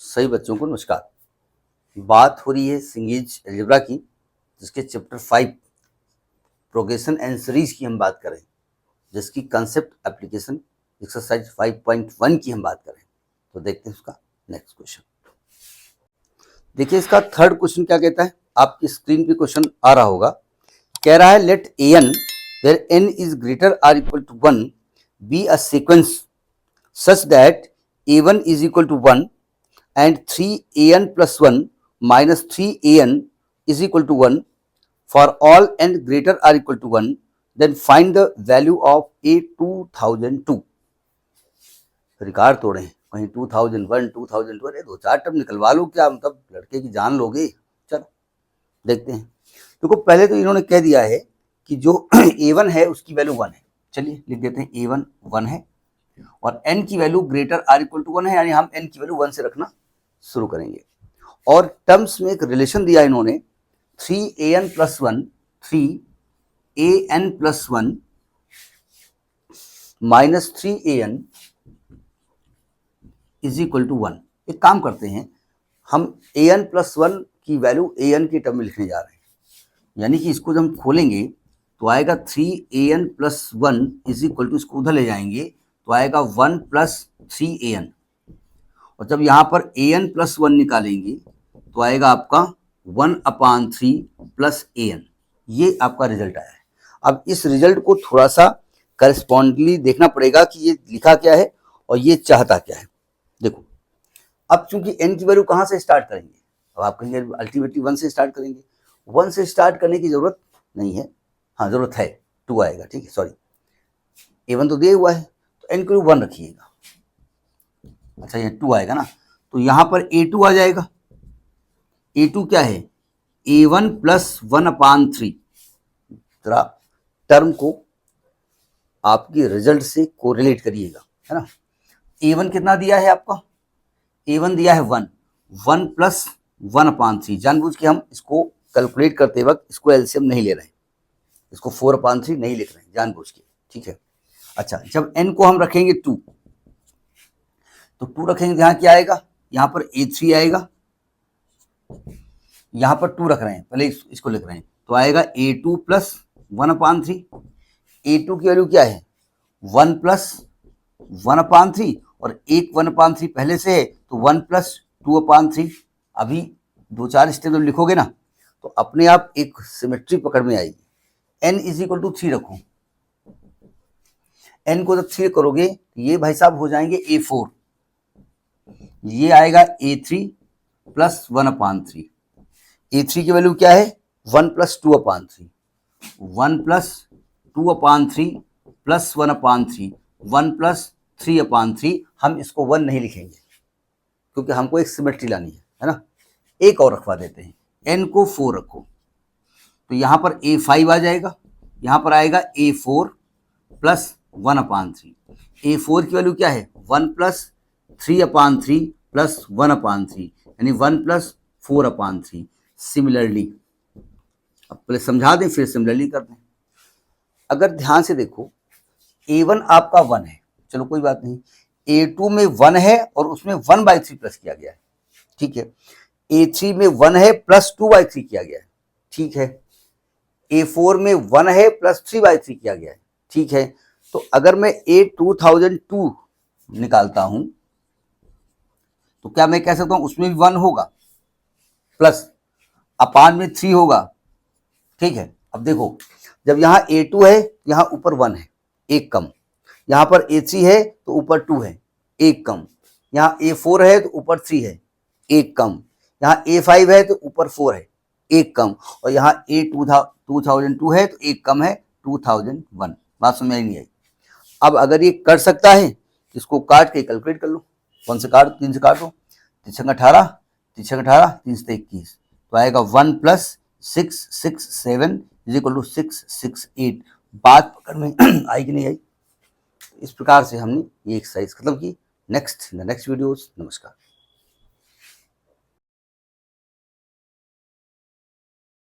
सभी बच्चों को नमस्कार। बात हो रही है सिंगेज अलजेब्रा की, जिसके चैप्टर 5 प्रोग्रेशन एंड सीरीज की हम बात करें, जिसकी कंसेप्ट एप्लीकेशन एक्सरसाइज 5.1 की हम बात करें। तो देखते हैं उसका नेक्स्ट क्वेश्चन। देखिए इसका थर्ड क्वेश्चन क्या कहता है, आपकी स्क्रीन पे क्वेश्चन आ रहा होगा। कह रहा है late an where n is greater or equal to 1 be a sequence such that a1 is equal to 1 and 3an plus 1 minus 3an is equal to 1 for all n greater or equal to 1, then find the value of a2002। Record तोड़े कहीं 2001 2002, अरे दो चार term निकलवा लो, क्या मतलब लड़के की जान लोगे। चलो देखते हैं। देखो पहले तो इन्होंने कह दिया है कि जो a1 है उसकी वैल्यू 1 है। चलिए लिख देते हैं a1 1 है और n की value greater or equal to 1 है, यानी हम n की वैल्यू 1 से रखना शुरू करेंगे। और टर्म्स में एक रिलेशन दिया इन्होंने 3an plus 1 3an plus 1 minus 3an is equal to 1। एक काम करते हैं, हम an प्लस 1 की वैल्यू an की टर्म में लिखने जा रहे हैं, यानी कि इसको जब हम खोलेंगे तो आएगा 3an plus 1 is equal to, इसको उधर ले जाएंगे तो आएगा 1 प्लस 3an, और जब यहाँ पर an प्लस 1 निकालेंगे तो आएगा आपका 1/3 प्लस an। ये आपका रिजल्ट आया है। अब इस रिजल्ट को थोड़ा सा करस्पॉन्डली देखना पड़ेगा कि ये लिखा क्या है और ये चाहता क्या है। देखो अब चूंकि n की वैल्यू कहाँ से स्टार्ट करेंगे, अब आप कहेंगे अल्टीमेटली 1 से स्टार्ट करेंगे। 1 से स्टार्ट करने की जरूरत नहीं है, हाँ जरूरत है, 2 आएगा, ठीक है, सॉरी a1 तो दिया हुआ है तो n की वैल्यू 1 रखिएगा। अच्छा ये 2 आएगा ना, तो यहाँ पर a2 आ जाएगा। a2 क्या है, a1 प्लस 1/3। जरा टर्म को आपकी रिजल्ट से कोरिलेट करिएगा, है ना। a1 कितना दिया है आपका, a1 दिया है 1, 1 प्लस 1/3। जानबूझ के हम इसको कैलकुलेट करते वक्त इसको एलसीएम नहीं ले रहे हैं, इसको 4/3 नहीं लिख रहे हैं जानबूझ के, ठीक है। अच्छा जब n को हम रखेंगे 2, तो 2 रखेंगे तो यहाँ क्या आएगा, यहाँ पर a3 आएगा, यहाँ पर 2 रख रहे हैं, पहले इसको लिख रहे हैं तो आएगा a2 प्लस 1/3। a2 की वैल्यू क्या है 1 प्लस 1/3, और एक 1/3 पहले से है तो 1 प्लस 2/3। अभी 2-4 स्टेप जब लिखोगे ना तो अपने आप एक सिमेट्री पकड़ में आएगी। n इज इक्वल टू 3 रखो, n को जब 3 करोगे ये भाई साहब हो जाएंगे a4, ये आएगा a3 प्लस 1/3। a3 की वैल्यू क्या है 1 प्लस 2/3, 1 प्लस 2/3 प्लस 1/3, 1 प्लस 3/3। हम इसको 1 नहीं लिखेंगे क्योंकि हमको एक सिमेट्री लानी है ना। एक और रखवा देते हैं, n को 4 रखो, तो यहाँ पर a5 आ जाएगा, यहाँ पर आएगा a4 प्लस 1/3। a4 की वैल्यू क्या है 1 प्लस 3/3 प्लस 1/3, यानी 1 प्लस 4/3। सिमिलरली अब पहले समझा दें फिर सिमिलरली कर दें। अगर ध्यान से देखो a1 आपका 1 है, चलो कोई बात नहीं, a2 में 1 है और उसमें 1/3 प्लस किया गया है, ठीक है। a3 में 1 है प्लस 2/3 किया गया है, ठीक है। a4 में 1 है प्लस 3/3 किया गया है, ठीक है। तो अगर मैं a2002 निकालता हूं तो क्या मैं कह सकता हूं उसमें भी 1 होगा प्लस अपान में 3 होगा, ठीक है। अब देखो जब यहाँ a2 है यहाँ ऊपर 1 है, एक कम, यहाँ पर a3 है तो ऊपर 2 है, एक कम, यहाँ a4 है तो ऊपर 3 है, एक कम, यहाँ a5 है तो ऊपर 4 है, एक कम, और यहाँ a2002 है तो एक कम है 2001। बात समझ में नहीं आई। अब अगर ये कर सकता है इसको काट के कैलकुलेट कर लो। कौन से काट, 3 से काट दो, 3 18, 3 18, 3 21, तो आएगा 1 प्लस 667 इज इक्वल टू 668। बात पकड़ में आई कि नहीं आई। इस प्रकार से हमने ये एक्सरसाइज खत्म की। नेक्स्ट वीडियोस, नमस्कार।